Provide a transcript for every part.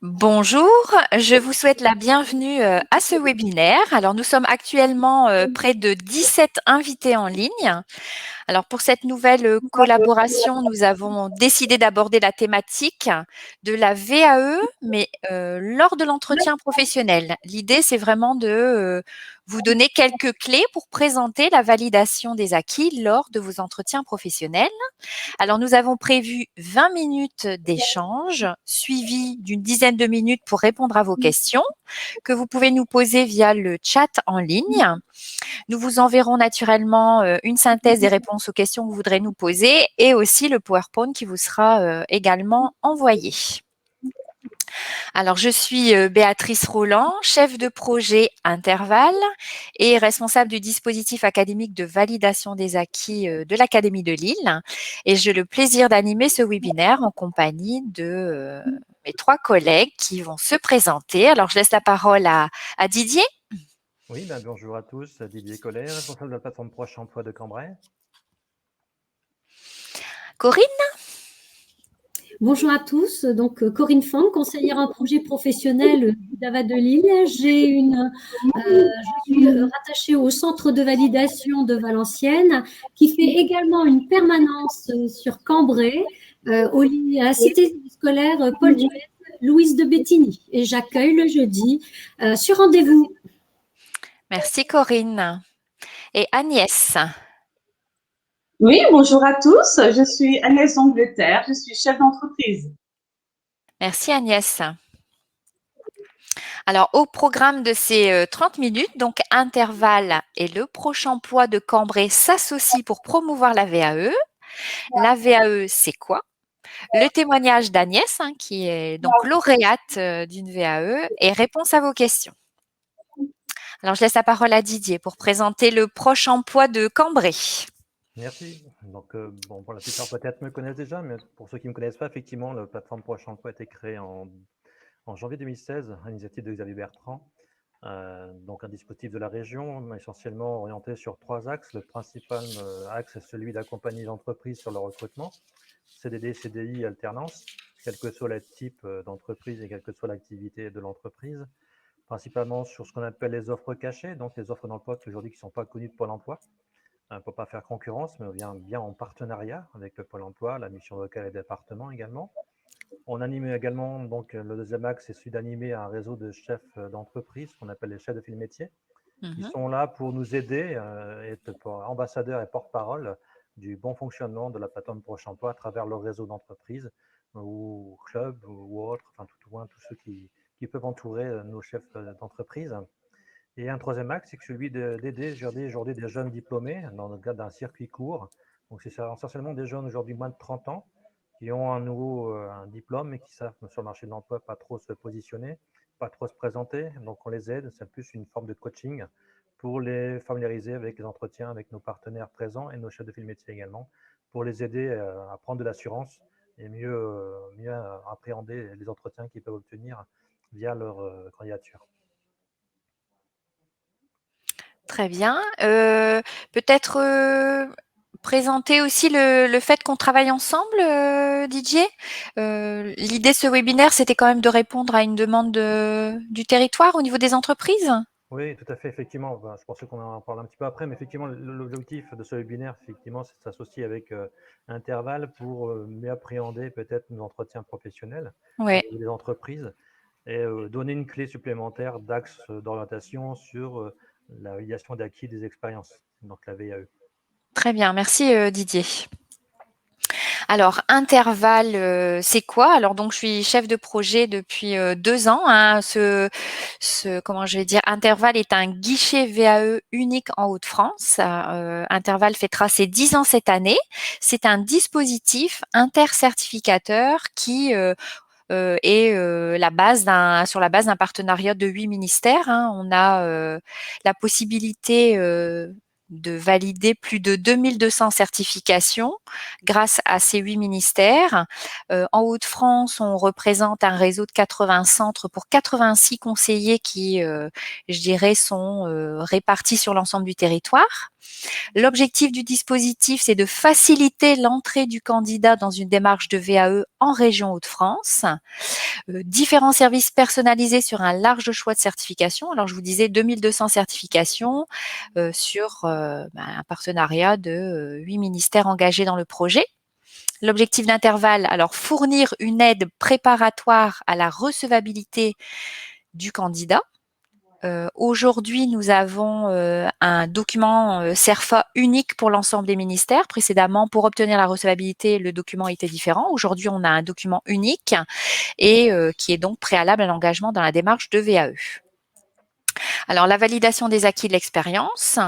Bonjour, je vous souhaite la bienvenue à ce webinaire. Alors, nous sommes actuellement près de 17 invités en ligne. Alors, pour cette nouvelle collaboration, nous avons décidé d'aborder la thématique de la VAE, mais lors de l'entretien professionnel. L'idée, c'est vraiment de vous donner quelques clés pour présenter la validation des acquis lors de vos entretiens professionnels. Alors, nous avons prévu 20 minutes d'échange, suivi d'une dizaine de minutes pour répondre à vos questions, que vous pouvez nous poser via le chat en ligne. Nous vous enverrons naturellement une synthèse des réponses aux questions que vous voudrez nous poser et aussi le PowerPoint qui vous sera également envoyé. Alors, je suis Béatrice Roland, chef de projet Interval et responsable du dispositif académique de validation des acquis de l'Académie de Lille. Et j'ai le plaisir d'animer ce webinaire en compagnie de mes 3 collègues qui vont se présenter. Alors, je laisse la parole à Didier. Oui, bonjour à tous, Didier Collet, responsable de la plateforme Proche Emploi de Cambrai. Corinne. Bonjour à tous, donc Corinne Fang, conseillère en projet professionnel du DAVA de Lille. Je suis rattachée au centre de validation de Valenciennes qui fait également une permanence sur Cambrai, à la cité scolaire Paul Duès, Louise de Bettigny. Et j'accueille le jeudi sur rendez-vous. Merci Corinne. Et Agnès. Oui, bonjour à tous. Je suis Agnès d'Angleterre. Je suis chef d'entreprise. Merci Agnès. Alors, au programme de ces 30 minutes, donc Interval et le Proche Emploi de Cambrai s'associent pour promouvoir la VAE. La VAE, c'est quoi? Le témoignage d'Agnès, qui est donc lauréate d'une VAE, et réponse à vos questions. Alors, je laisse la parole à Didier pour présenter le Proche Emploi de Cambrai. Merci. Donc, pour la plupart peut-être me connaissent déjà, mais pour ceux qui ne me connaissent pas, effectivement, la plateforme Proche Emploi a été créée en janvier 2016 à l'initiative de Xavier Bertrand. Donc, un dispositif de la région, essentiellement orienté sur 3 axes. Le principal axe est celui d'accompagner les entreprises sur leur recrutement, CDD, CDI, alternance, quel que soit le type d'entreprise et quelle que soit l'activité de l'entreprise, principalement sur ce qu'on appelle les offres cachées, donc les offres d'emploi aujourd'hui qui ne sont pas connues de Pôle emploi, pour ne pas faire concurrence, mais on vient bien en partenariat avec le Pôle emploi, la mission locale et département également. On anime également, donc le deuxième axe, c'est celui d'animer un réseau de chefs d'entreprise, qu'on appelle les chefs de file métier, qui sont là pour nous aider, être ambassadeurs et porte-parole du bon fonctionnement de la plateforme Proche Emploi à travers leur réseau d'entreprise ou club ou autres, enfin tout au moins tous ceux qui peuvent entourer nos chefs d'entreprise. Et un troisième axe, c'est celui d'aider aujourd'hui des jeunes diplômés dans le cadre d'un circuit court. Donc c'est essentiellement des jeunes aujourd'hui moins de 30 ans qui ont un diplôme mais qui savent sur le marché de l'emploi pas trop se positionner, pas trop se présenter. Donc on les aide, c'est plus une forme de coaching pour les familiariser avec les entretiens avec nos partenaires présents et nos chefs de file métier également, pour les aider à prendre de l'assurance et mieux appréhender les entretiens qu'ils peuvent obtenir via leur candidature. Très bien. Peut-être présenter aussi le fait qu'on travaille ensemble, Didier. L'idée de ce webinaire, c'était quand même de répondre à une demande du territoire au niveau des entreprises. Oui, tout à fait, effectivement. Je pensais qu'on en parle un petit peu après, mais effectivement, l'objectif de ce webinaire, effectivement, c'est de s'associer avec Interval pour mieux appréhender peut-être nos entretiens professionnels Ouais. des entreprises et donner une clé supplémentaire d'axe d'orientation sur la validation d'acquis des expériences, donc la VAE. Très bien, merci Didier. Alors, Interval, c'est quoi? Alors, donc, je suis chef de projet depuis 2 ans. Comment je vais dire, Interval est un guichet VAE unique en Hauts-de-France. Interval fêtera ses 10 ans cette année. C'est un dispositif intercertificateur qui est sur la base d'un partenariat de 8 ministères. On a la possibilité de valider plus de 2200 certifications grâce à ces 8 ministères. En Hauts-de-France, on représente un réseau de 80 centres pour 86 conseillers qui, je dirais, sont répartis sur l'ensemble du territoire. L'objectif du dispositif, c'est de faciliter l'entrée du candidat dans une démarche de VAE en région Hauts-de-France. Différents services personnalisés sur un large choix de certifications. Alors, je vous disais 2200 certifications sur un partenariat de 8 ministères engagés dans le projet. L'objectif d'intervalle, alors fournir une aide préparatoire à la recevabilité du candidat. Aujourd'hui, nous avons un document CERFA unique pour l'ensemble des ministères. Précédemment, pour obtenir la recevabilité, le document était différent. Aujourd'hui, on a un document unique et qui est donc préalable à l'engagement dans la démarche de VAE. Alors, la validation des acquis de l'expérience.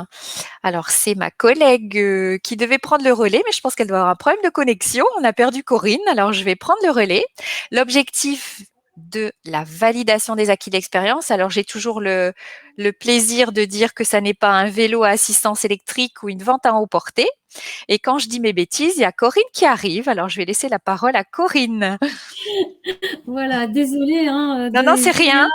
Alors, c'est ma collègue qui devait prendre le relais, mais je pense qu'elle doit avoir un problème de connexion. On a perdu Corinne, alors je vais prendre le relais. L'objectif de la validation des acquis d'expérience. Alors, j'ai toujours le plaisir de dire que ça n'est pas un vélo à assistance électrique ou une vente à emporter. Et quand je dis mes bêtises, il y a Corinne qui arrive. Alors, je vais laisser la parole à Corinne. Voilà, désolée. Non, c'est rien.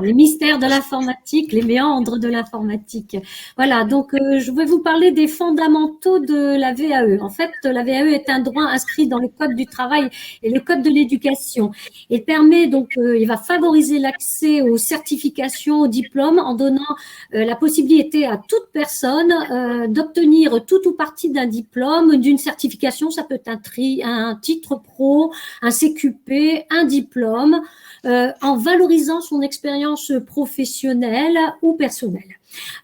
Les mystères de l'informatique, les méandres de l'informatique. Voilà, donc je vais vous parler des fondamentaux de la VAE. En fait, la VAE est un droit inscrit dans le Code du travail et le Code de l'éducation. Il permet donc, il va favoriser l'accès aux certifications, aux diplômes, en donnant la possibilité à toute personne d'obtenir tout ou partie d'un diplôme, d'une certification. Ça peut être un titre pro, un CQP, un diplôme, en valorisant son expérience professionnelle ou personnelle.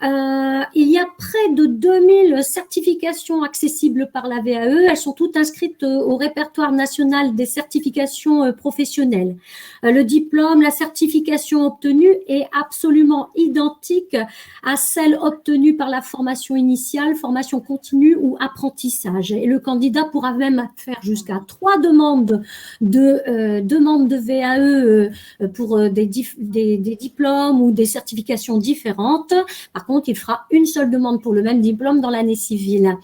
Il y a près de 2000 certifications accessibles par la VAE. Elles sont toutes inscrites au répertoire national des certifications professionnelles. Le diplôme, la certification obtenue est absolument identique à celle obtenue par la formation initiale, formation continue ou apprentissage. Et le candidat pourra même faire jusqu'à 3 demandes de VAE pour des diplômes ou des certifications différentes. Par contre, il fera une seule demande pour le même diplôme dans l'année civile.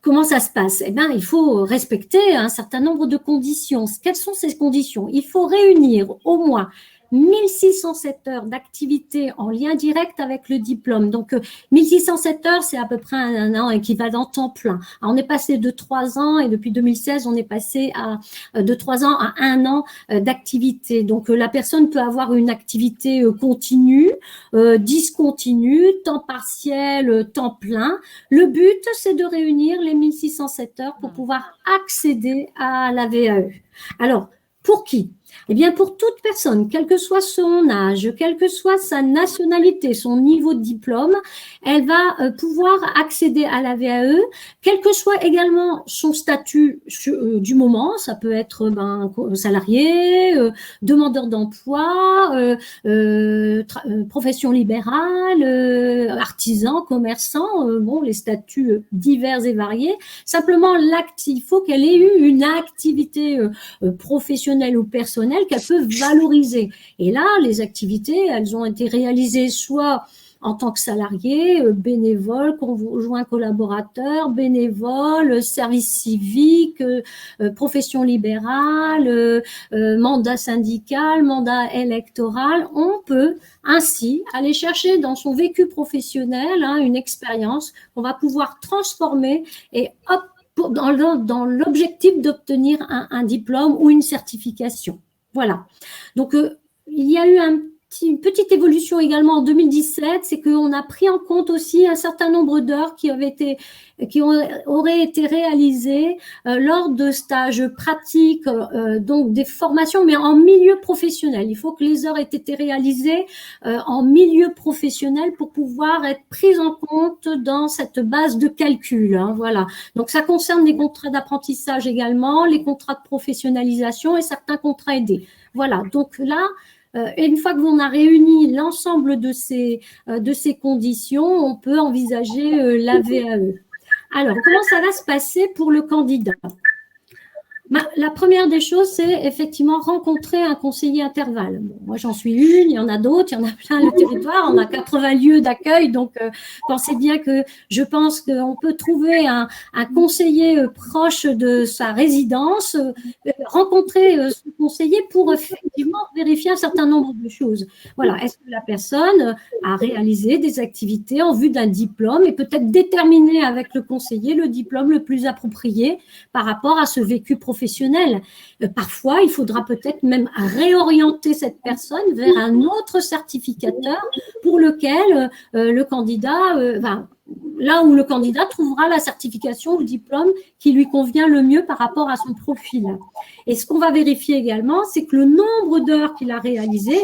Comment ça se passe? Eh bien, il faut respecter un certain nombre de conditions. Quelles sont ces conditions? Il faut réunir au moins 1607 heures d'activité en lien direct avec le diplôme. Donc, 1607 heures, c'est à peu près un an équivalent temps plein. Alors, on est passé de 3 ans et depuis 2016, on est passé de 3 ans à 1 an d'activité. Donc, la personne peut avoir une activité continue, discontinue, temps partiel, temps plein. Le but, c'est de réunir les 1607 heures pour pouvoir accéder à la VAE. Alors, pour qui? Eh bien, pour toute personne, quel que soit son âge, quelle que soit sa nationalité, son niveau de diplôme, elle va pouvoir accéder à la VAE, quel que soit également son statut du moment. Ça peut être salarié, demandeur d'emploi, profession libérale, artisan, commerçant, les statuts divers et variés. Simplement, il faut qu'elle ait eu une activité professionnelle ou personnelle qu'elle peut valoriser. Et là, les activités, elles ont été réalisées soit en tant que salarié, bénévole, conjoint collaborateur, bénévole, service civique, profession libérale, mandat syndical, mandat électoral. On peut ainsi aller chercher dans son vécu professionnel une expérience qu'on va pouvoir transformer et dans l'objectif d'obtenir un diplôme ou une certification. Voilà. Donc, il y a eu une petite évolution également en 2017, c'est qu'on a pris en compte aussi un certain nombre d'heures qui auraient été réalisées lors de stages pratiques, donc des formations, mais en milieu professionnel. Il faut que les heures aient été réalisées en milieu professionnel pour pouvoir être prises en compte dans cette base de calcul. Voilà. Donc, ça concerne les contrats d'apprentissage également, les contrats de professionnalisation et certains contrats aidés. Voilà. Donc là, une fois que l'on a réuni l'ensemble de ces conditions, on peut envisager la VAE. Alors, comment ça va se passer pour le candidat? La première des choses, c'est effectivement rencontrer un conseiller intervalle. Bon, moi, j'en suis une, il y en a d'autres, il y en a plein le territoire, on a 80 lieux d'accueil, donc pensez bien que je pense qu'on peut trouver un conseiller proche de sa résidence, rencontrer ce conseiller pour effectivement vérifier un certain nombre de choses. Voilà, est-ce que la personne a réalisé des activités en vue d'un diplôme et peut-être déterminer avec le conseiller le diplôme le plus approprié par rapport à ce vécu professionnel. Parfois, il faudra peut-être même réorienter cette personne vers un autre certificateur pour lequel le candidat, là où le candidat trouvera la certification ou le diplôme qui lui convient le mieux par rapport à son profil. Et ce qu'on va vérifier également, c'est que le nombre d'heures qu'il a réalisé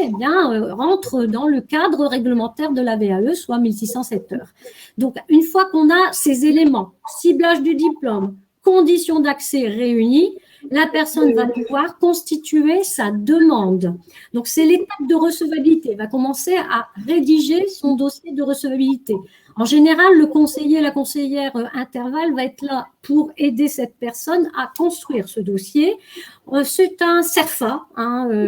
rentre dans le cadre réglementaire de la VAE, soit 1607 heures. Donc, une fois qu'on a ces éléments, ciblage du diplôme, conditions d'accès réunies, la personne va pouvoir constituer sa demande. Donc, c'est l'étape de recevabilité. Elle va commencer à rédiger son dossier de recevabilité. En général, le conseiller, la conseillère intervalle va être là pour aider cette personne à construire ce dossier. C'est un CERFA,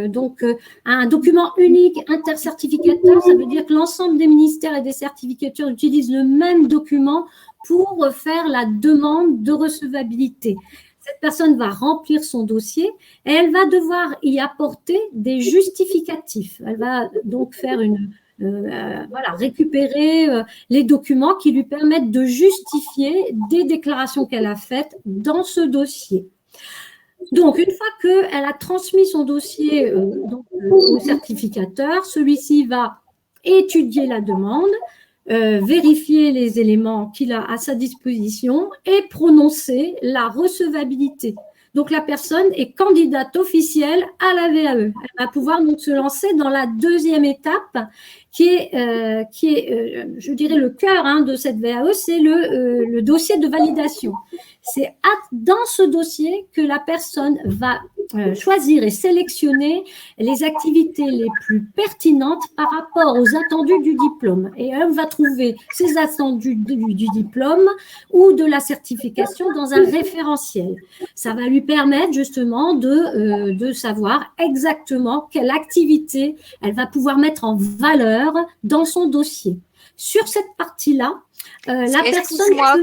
donc un document unique intercertificateur. Ça veut dire que l'ensemble des ministères et des certificateurs utilisent le même document pour faire la demande de recevabilité. Cette personne va remplir son dossier et elle va devoir y apporter des justificatifs. Elle va donc faire récupérer les documents qui lui permettent de justifier des déclarations qu'elle a faites dans ce dossier. Donc, une fois qu'elle a transmis son dossier au certificateur, celui-ci va étudier la demande, vérifier les éléments qu'il a à sa disposition et prononcer la recevabilité. Donc, la personne est candidate officielle à la VAE. Elle va pouvoir donc se lancer dans la deuxième étape qui est je dirais, le cœur de cette VAE, c'est le dossier de validation. C'est dans ce dossier que la personne va choisir et sélectionner les activités les plus pertinentes par rapport aux attendus du diplôme. Et elle va trouver ces attendus du diplôme ou de la certification dans un référentiel. Ça va lui permettre justement de savoir exactement quelle activité elle va pouvoir mettre en valeur dans son dossier. Sur cette partie-là, Excuse-moi,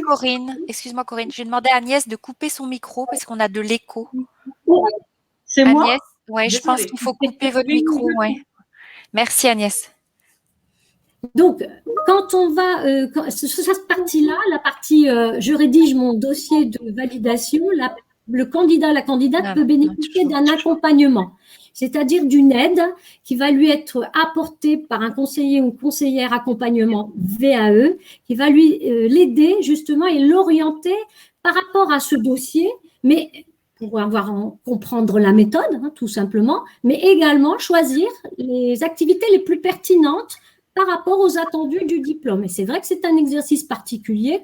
Corinne, je vais demander à Agnès de couper son micro parce qu'on a de l'écho. C'est moi? Agnès, ouais, je pense qu'il faut couper votre micro. Ouais. Merci, Agnès. Donc, quand on va sur cette partie-là, la partie je rédige mon dossier de validation, le candidat, la candidate peut bénéficier d'un accompagnement, c'est-à-dire d'une aide qui va lui être apportée par un conseiller ou conseillère accompagnement VAE, qui va lui l'aider justement et l'orienter par rapport à ce dossier, mais pour comprendre la méthode, tout simplement, mais également choisir les activités les plus pertinentes par rapport aux attendus du diplôme. Et c'est vrai que c'est un exercice particulier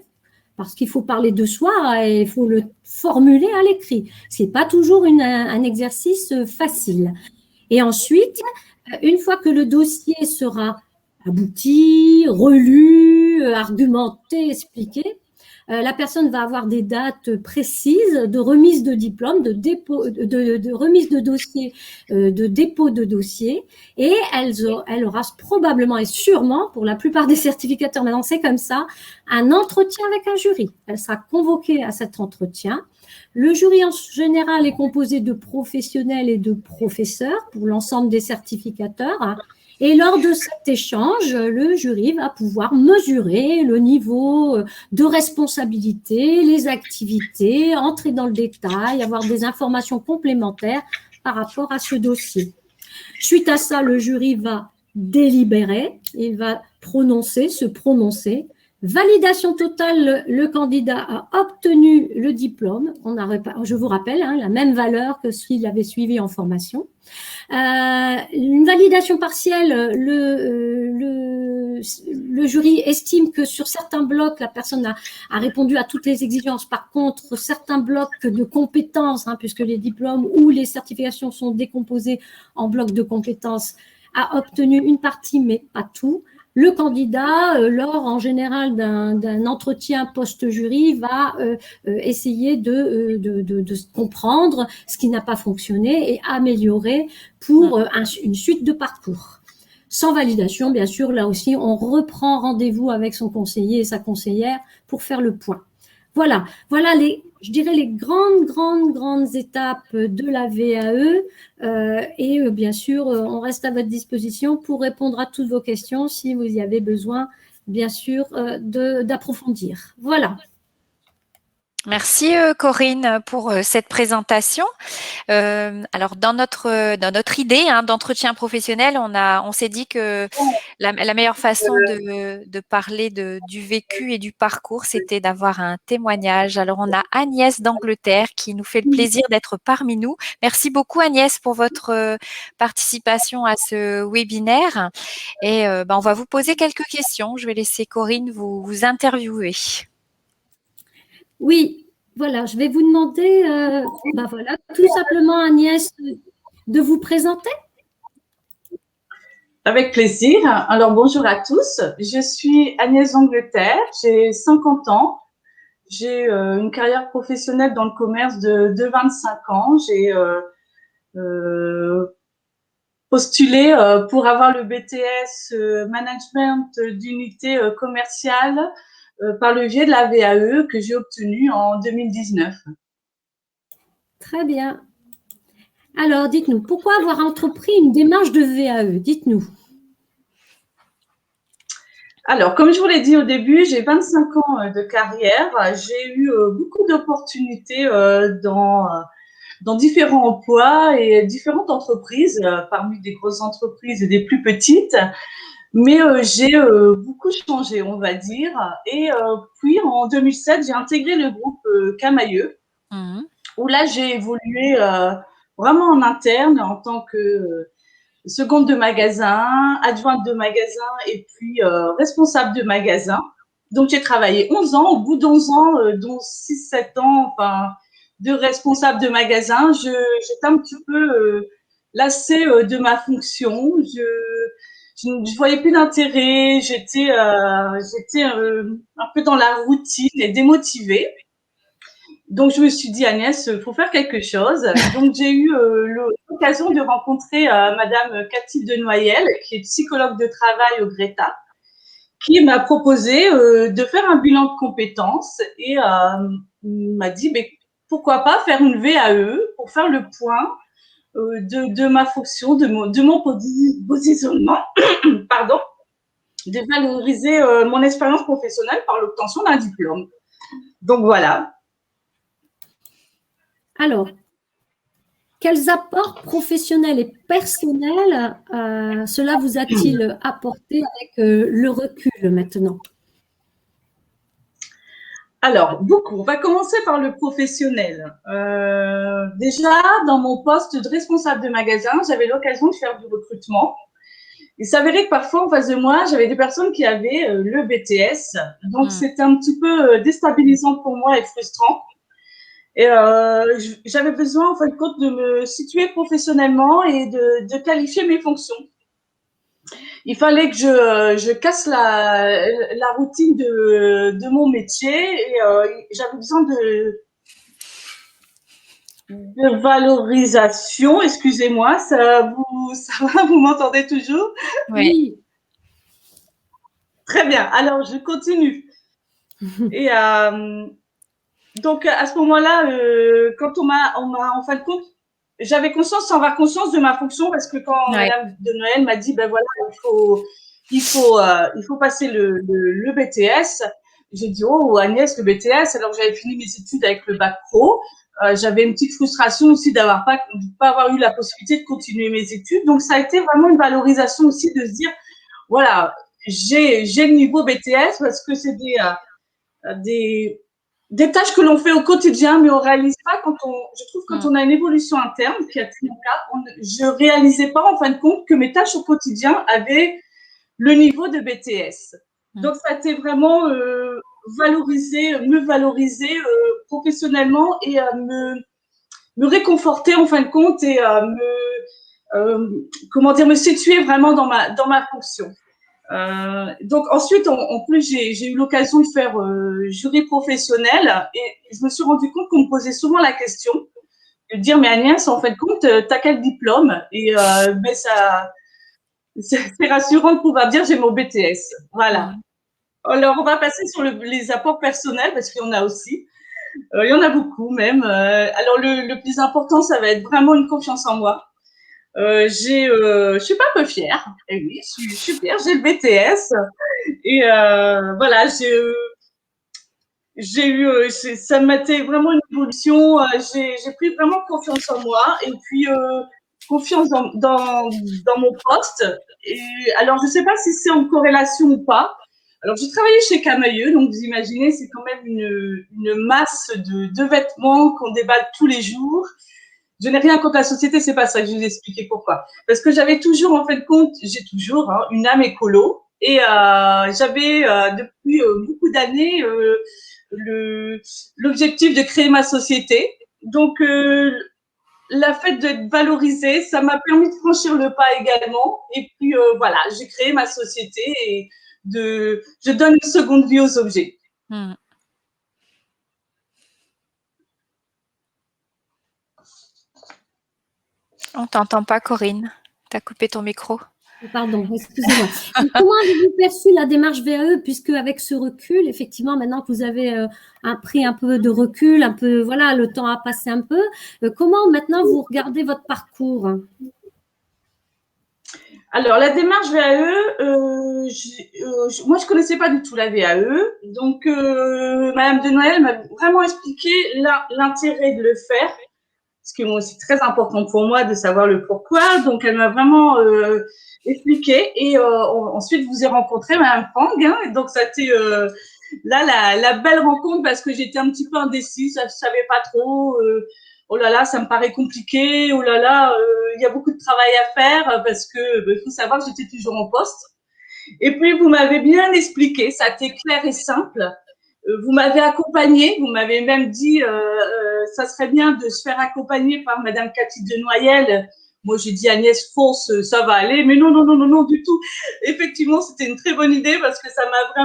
parce qu'il faut parler de soi et il faut le formuler à l'écrit. Ce n'est pas toujours un exercice facile. Et ensuite, une fois que le dossier sera abouti, relu, argumenté, expliqué, la personne va avoir des dates précises de remise de diplôme, de dépôt, de remise de dossier, de dépôt de dossier, et elle aura probablement et sûrement, pour la plupart des certificateurs maintenant c'est comme ça, un entretien avec un jury. Elle sera convoquée à cet entretien. Le jury en général est composé de professionnels et de professeurs pour l'ensemble des certificateurs. Et lors de cet échange, le jury va pouvoir mesurer le niveau de responsabilité, les activités, entrer dans le détail, avoir des informations complémentaires par rapport à ce dossier. Suite à ça, le jury va délibérer, il va se prononcer. Validation totale, le candidat a obtenu le diplôme. Je vous rappelle, la même valeur que s'il avait suivi en formation. Une validation partielle, le jury estime que sur certains blocs, la personne a répondu à toutes les exigences. Par contre, certains blocs de compétences, puisque les diplômes ou les certifications sont décomposés en blocs de compétences, a obtenu une partie, mais pas tout. le candidat, lors en général d'un entretien post-jury, va essayer de comprendre ce qui n'a pas fonctionné et améliorer pour une suite de parcours. Sans validation, bien sûr, là aussi, on reprend rendez-vous avec son conseiller et sa conseillère pour faire le point. Voilà je dirais les grandes étapes de la VAE et bien sûr, on reste à votre disposition pour répondre à toutes vos questions si vous y avez besoin, bien sûr, d'approfondir. Voilà. Merci Corinne pour cette présentation. Alors dans notre idée d'entretien professionnel, on s'est dit que la meilleure façon de parler du vécu et du parcours, c'était d'avoir un témoignage. Alors on a Agnès d'Angleterre qui nous fait le plaisir d'être parmi nous. Merci beaucoup Agnès pour votre participation à ce webinaire. Et on va vous poser quelques questions. Je vais laisser Corinne vous interviewer. Oui, voilà, je vais vous demander, tout simplement Agnès, de vous présenter. Avec plaisir. Alors, bonjour à tous. Je suis Agnès d'Angleterre, j'ai 50 ans. J'ai une carrière professionnelle dans le commerce de 25 ans. J'ai postulé pour avoir le BTS Management d'unité commerciale par le biais de la VAE que j'ai obtenu en 2019. Très bien. Alors, dites-nous, pourquoi avoir entrepris une démarche de VAE? Dites-nous. Alors, comme je vous l'ai dit au début, j'ai 25 ans de carrière. J'ai eu beaucoup d'opportunités dans différents emplois et différentes entreprises, parmi des grosses entreprises et des plus petites. Mais j'ai beaucoup changé, on va dire. Et puis, en 2007, j'ai intégré le groupe Camaïeu, où là, j'ai évolué vraiment en interne en tant que seconde de magasin, adjointe de magasin et puis responsable de magasin. Donc, j'ai travaillé 11 ans. Au bout d'11 ans, dont 6-7 ans, de responsable de magasin, j'étais un petit peu lassée de ma fonction. Je ne voyais plus d'intérêt. J'étais un peu dans la routine et démotivée. Donc, je me suis dit, Agnès, il faut faire quelque chose. Donc, j'ai eu l'occasion de rencontrer Madame Cathy Denoyel, qui est psychologue de travail au Greta, qui m'a proposé de faire un bilan de compétences et m'a dit, pourquoi pas faire une VAE pour faire le point de ma fonction, de mon positionnement, pardon, de valoriser mon expérience professionnelle par l'obtention d'un diplôme. Donc, voilà. Alors, quels apports professionnels et personnels cela vous a-t-il apporté avec le recul maintenant? Alors, beaucoup. On va commencer par le professionnel. Déjà, dans mon poste de responsable de magasin, j'avais l'occasion de faire du recrutement. Il s'avérait que parfois, en face de moi, j'avais des personnes qui avaient le BTS. Donc, c'était un petit peu déstabilisant pour moi et frustrant. Et j'avais besoin, en fin de compte, de me situer professionnellement et de qualifier mes fonctions. Il fallait que je casse la routine de mon métier et j'avais besoin de valorisation. Excusez-moi, ça va, vous m'entendez toujours? Oui. Très bien. Alors, je continue. Et donc, à ce moment-là, quand on m'a, en fin de compte, j'avais conscience, sans avoir conscience de ma fonction, parce que quand Madame de Noël m'a dit, ben voilà, il faut passer le BTS. J'ai dit, oh Agnès, le BTS. Alors j'avais fini mes études avec le bac pro. J'avais une petite frustration aussi pas avoir eu la possibilité de continuer mes études. Donc ça a été vraiment une valorisation aussi de se dire, voilà, j'ai le niveau BTS parce que c'est des tâches que l'on fait au quotidien, mais on réalise pas quand on a une évolution interne, qui a été mon cas, je réalisais pas en fin de compte que mes tâches au quotidien avaient le niveau de BTS. Donc, ça a été vraiment me valoriser professionnellement et me réconforter en fin de compte et me situer vraiment dans ma fonction. Donc ensuite, en plus, j'ai eu l'occasion de faire jury professionnel et je me suis rendu compte qu'on me posait souvent la question de dire, mais Agnès, en fait, compte, t'as quel diplôme? Et ben c'est rassurant de pouvoir dire j'ai mon BTS. Voilà. Alors on va passer sur les apports personnels parce qu'il y en a aussi. Il y en a beaucoup même. Alors le plus important, ça va être vraiment une confiance en moi. Je suis pas un peu fière. Et oui, je suis fière. J'ai le BTS et voilà, ça m'a été vraiment une évolution. J'ai pris vraiment confiance en moi et puis confiance dans mon poste. Et alors, je sais pas si c'est en corrélation ou pas. Alors, j'ai travaillé chez Camailleux, donc vous imaginez, c'est quand même une masse de vêtements qu'on déballe tous les jours. Je n'ai rien contre la société, c'est pas ça que je vais vous expliquer pourquoi. Parce que j'avais toujours, en fait, compte, j'ai toujours une âme écolo. Et j'avais depuis beaucoup d'années l'objectif de créer ma société. Donc, la fait d'être valorisée, ça m'a permis de franchir le pas également. Et puis, voilà, j'ai créé ma société et je donne une seconde vie aux objets. On t'entend pas, Corinne. Tu as coupé ton micro. Pardon, excusez-moi. Comment avez-vous perçu la démarche VAE, puisque avec ce recul, effectivement, maintenant que vous avez pris un peu de recul, un peu, voilà, le temps a passé un peu, comment maintenant vous regardez votre parcours? Alors, la démarche VAE, moi, je connaissais pas du tout la VAE. Donc, Madame de Noël m'a vraiment expliqué l'intérêt de le faire, ce qui est aussi très important pour moi de savoir le pourquoi. Donc, elle m'a vraiment expliqué. Et ensuite, vous avez rencontré Madame Fang. Hein, donc, ça a été là la belle rencontre parce que j'étais un petit peu indécise. Je savais pas trop. Oh là là, ça me paraît compliqué. Oh là là, il y a beaucoup de travail à faire parce que il faut savoir que j'étais toujours en poste. Et puis, vous m'avez bien expliqué. Ça a été clair et simple. Vous m'avez accompagné, vous m'avez même dit ça serait bien de se faire accompagner par Madame Cathy de Noyel. Moi, j'ai dit Agnès, fonce, ça va aller. Mais non, non, non, non, non, du tout. Effectivement, c'était une très bonne idée parce que ça m'a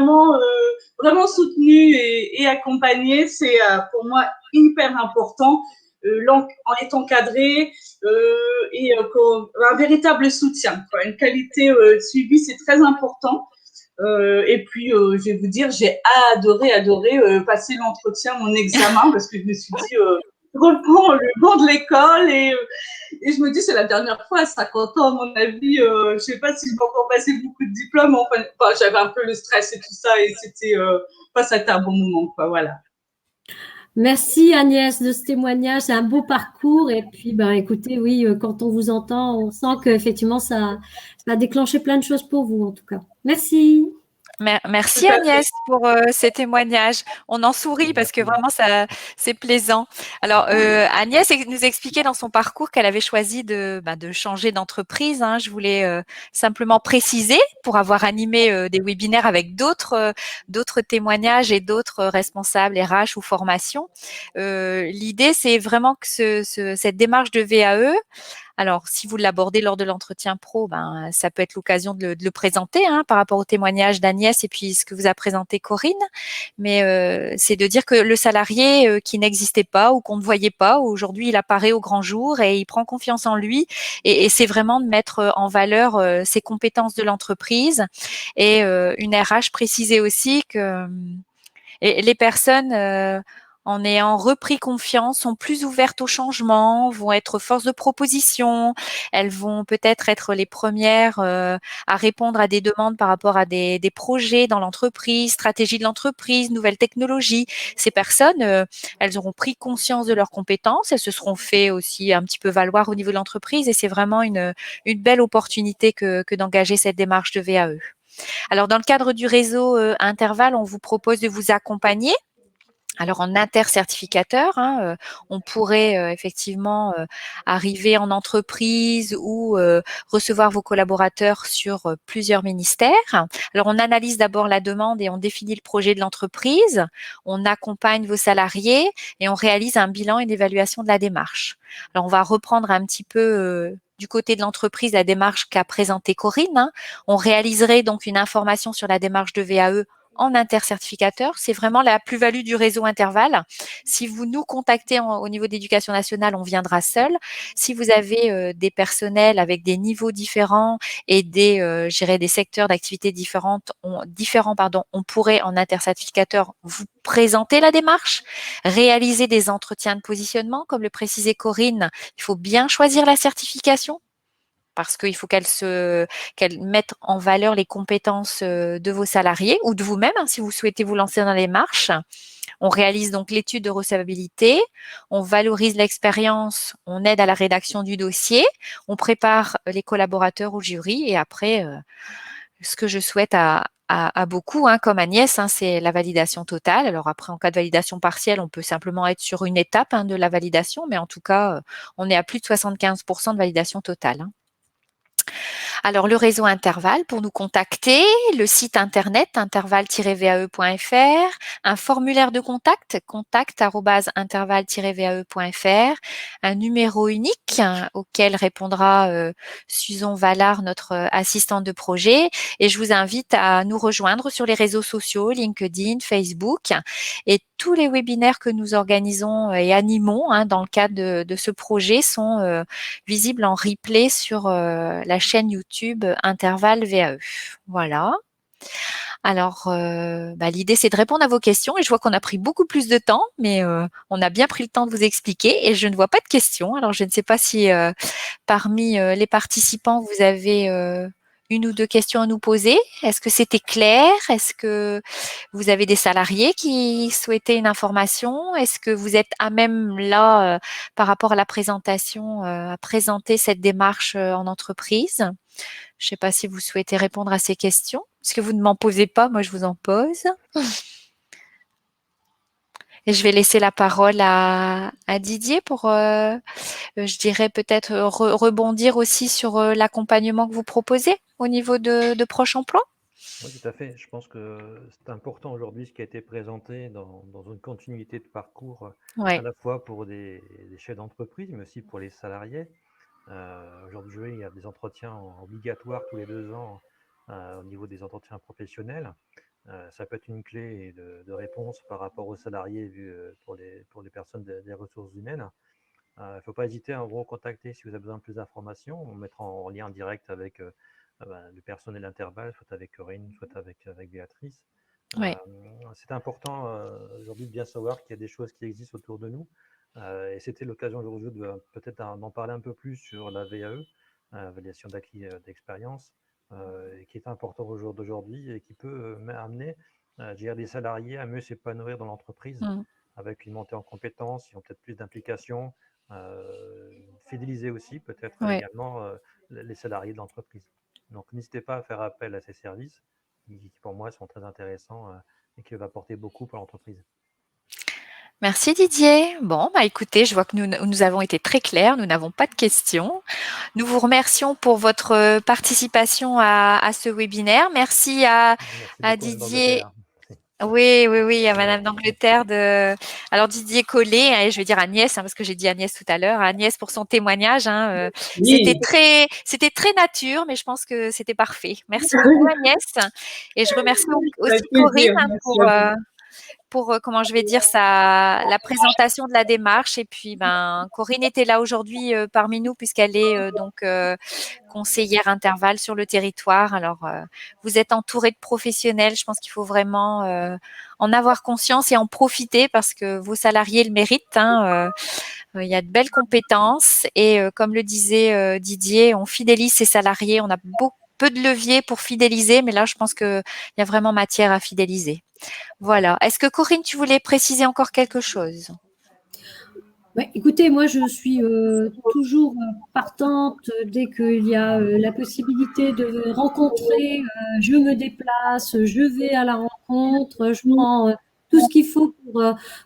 vraiment soutenue et accompagnée. C'est pour moi hyper important en étant cadré et un véritable soutien. Quoi. Une qualité suivie, c'est très important. Et puis, je vais vous dire, j'ai adoré passer l'entretien, mon examen, parce que je me suis dit, je reprends le banc de l'école et je me dis, c'est la dernière fois, à 50 ans, à mon avis, je sais pas si je vais encore passer beaucoup de diplômes. Enfin, j'avais un peu le stress et tout ça et c'était un bon moment, quoi, voilà. Merci Agnès de ce témoignage, c'est un beau parcours et puis ben écoutez, oui, quand on vous entend, on sent qu'effectivement ça a déclenché plein de choses pour vous en tout cas. Merci. Merci Agnès pour ces témoignages. On en sourit parce que vraiment c'est plaisant. Alors Agnès nous expliquait dans son parcours qu'elle avait choisi de changer d'entreprise. Hein. Je voulais simplement préciser pour avoir animé des webinaires avec d'autres témoignages et d'autres responsables RH ou formation. L'idée c'est vraiment que cette démarche de VAE. Alors, si vous l'abordez lors de l'entretien pro, ça peut être l'occasion de le présenter par rapport au témoignage d'Agnès et puis ce que vous a présenté Corinne. Mais c'est de dire que le salarié qui n'existait pas ou qu'on ne voyait pas, aujourd'hui il apparaît au grand jour et il prend confiance en lui. Et c'est vraiment de mettre en valeur ses compétences de l'entreprise. Et une RH précisait aussi que les personnes en ayant repris confiance, sont plus ouvertes au changement, vont être force de proposition, elles vont peut-être être les premières à répondre à des demandes par rapport à des projets dans l'entreprise, stratégie de l'entreprise, nouvelles technologies. Ces personnes, elles auront pris conscience de leurs compétences, elles se seront fait aussi un petit peu valoir au niveau de l'entreprise et c'est vraiment une belle opportunité que d'engager cette démarche de VAE. Alors, dans le cadre du réseau Interval, on vous propose de vous accompagner. Alors en intercertificateur, on pourrait effectivement arriver en entreprise ou recevoir vos collaborateurs sur plusieurs ministères. Alors on analyse d'abord la demande et on définit le projet de l'entreprise, on accompagne vos salariés et on réalise un bilan et une évaluation de la démarche. Alors on va reprendre un petit peu du côté de l'entreprise la démarche qu'a présentée Corinne, hein. On réaliserait donc une information sur la démarche de VAE en intercertificateur. C'est vraiment la plus-value du réseau Interval. Si vous nous contactez au niveau d'éducation nationale, on viendra seul. Si vous avez des personnels avec des niveaux différents et des secteurs d'activité différents, on pourrait en intercertificateur vous présenter la démarche, réaliser des entretiens de positionnement. Comme le précisait Corinne, il faut bien choisir la certification parce qu'il faut qu'elle mette en valeur les compétences de vos salariés ou de vous-même, hein, si vous souhaitez vous lancer dans la démarche. On réalise donc l'étude de recevabilité, on valorise l'expérience, on aide à la rédaction du dossier, on prépare les collaborateurs au jury et après, ce que je souhaite à beaucoup, hein, comme Agnès, hein, c'est la validation totale. Alors après, en cas de validation partielle, on peut simplement être sur une étape, hein, de la validation, mais en tout cas, on est à plus de 75% de validation totale, hein. Alors, le réseau Interval, pour nous contacter, le site internet interval-vae.fr, un formulaire de contact, contact@interval-vae.fr, un numéro unique auquel répondra Susan Vallard, notre assistante de projet. Et je vous invite à nous rejoindre sur les réseaux sociaux, LinkedIn, Facebook. Et tous les webinaires que nous organisons et animons, hein, dans le cadre de ce projet sont visibles en replay sur la chaîne YouTube Interval VAE. Voilà. Alors, l'idée, c'est de répondre à vos questions et je vois qu'on a pris beaucoup plus de temps, mais on a bien pris le temps de vous expliquer et je ne vois pas de questions. Alors, je ne sais pas si parmi les participants, vous avez une ou deux questions à nous poser. Est-ce que c'était clair? Est-ce que vous avez des salariés qui souhaitaient une information? Est-ce que vous êtes à même là, par rapport à la présentation, à présenter cette démarche en entreprise? Je ne sais pas si vous souhaitez répondre à ces questions. Est-ce que vous ne m'en posez pas? Moi, je vous en pose. Et je vais laisser la parole à Didier pour, je dirais peut-être rebondir aussi sur l'accompagnement que vous proposez au niveau de Proche Emploi. Oui, tout à fait. Je pense que c'est important aujourd'hui ce qui a été présenté dans une continuité de parcours, à Ouais. la fois pour des chefs d'entreprise, mais aussi pour les salariés. Aujourd'hui, il y a des entretiens obligatoires tous les 2 ans au niveau des entretiens professionnels. Ça peut être une clé de réponse par rapport aux salariés pour les personnes des ressources humaines. Il ne faut pas hésiter à vous contacter si vous avez besoin de plus d'informations. On mettra en lien direct avec le personnel Interval, soit avec Corinne, soit avec Béatrice. Ouais. C'est important aujourd'hui de bien savoir qu'il y a des choses qui existent autour de nous. Et c'était l'occasion aujourd'hui de peut-être d'en parler un peu plus sur la VAE, validation d'acquis d'expérience, qui est important au jour d'aujourd'hui et qui peut amener des salariés à mieux s'épanouir dans l'entreprise Mm. avec une montée en compétences, ils ont peut-être plus d'implication, fidéliser aussi peut-être Ouais. également les salariés de l'entreprise. Donc n'hésitez pas à faire appel à ces services qui pour moi sont très intéressants et qui vont apporter beaucoup pour l'entreprise. Merci Didier. Bon, écoutez, je vois que nous avons été très clairs, nous n'avons pas de questions. Nous vous remercions pour votre participation à ce webinaire. Merci Merci à beaucoup, Madame Didier. d'Angleterre. Oui, à Ouais. Madame d'Angleterre alors Didier Collet, hein, et je vais dire Agnès, hein, parce que j'ai dit Agnès tout à l'heure, Agnès pour son témoignage, hein, c'était Oui, très nature, mais je pense que c'était parfait. Merci beaucoup Agnès, et je remercie aussi avec Corinne, plaisir. hein, Merci à vous. pour comment je vais dire la présentation de la démarche. Et puis Corinne était là aujourd'hui parmi nous puisqu'elle est conseillère Interval sur le territoire. Alors vous êtes entouré de professionnels, je pense qu'il faut vraiment en avoir conscience et en profiter parce que vos salariés le méritent, hein. Il y a de belles compétences et comme le disait Didier, on fidélise ses salariés, on a peu de leviers pour fidéliser, mais là je pense qu'il y a vraiment matière à fidéliser. Voilà. Est-ce que Corinne, tu voulais préciser encore quelque chose? Ouais, écoutez, moi, je suis toujours partante dès qu'il y a la possibilité de rencontrer. Je me déplace, je vais à la rencontre, je prends tout ce qu'il faut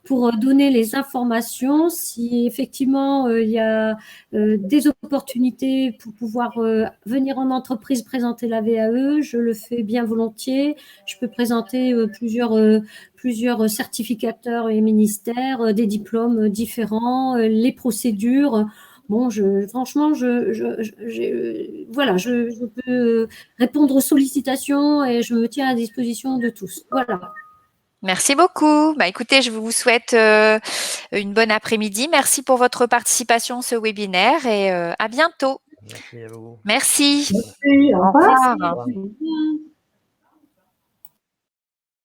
pour donner les informations. Si effectivement il y a des opportunités pour pouvoir venir en entreprise présenter la VAE, je le fais bien volontiers. Je peux présenter plusieurs certificateurs et ministères, des diplômes différents, les procédures. bon, franchement, voilà, je peux répondre aux sollicitations et je me tiens à disposition de tous. Voilà. Merci beaucoup. Bah, écoutez, je vous souhaite une bonne après-midi. Merci pour votre participation à ce webinaire et à bientôt. Merci à vous. Merci. Merci, au Au revoir. revoir. Au revoir. Bien.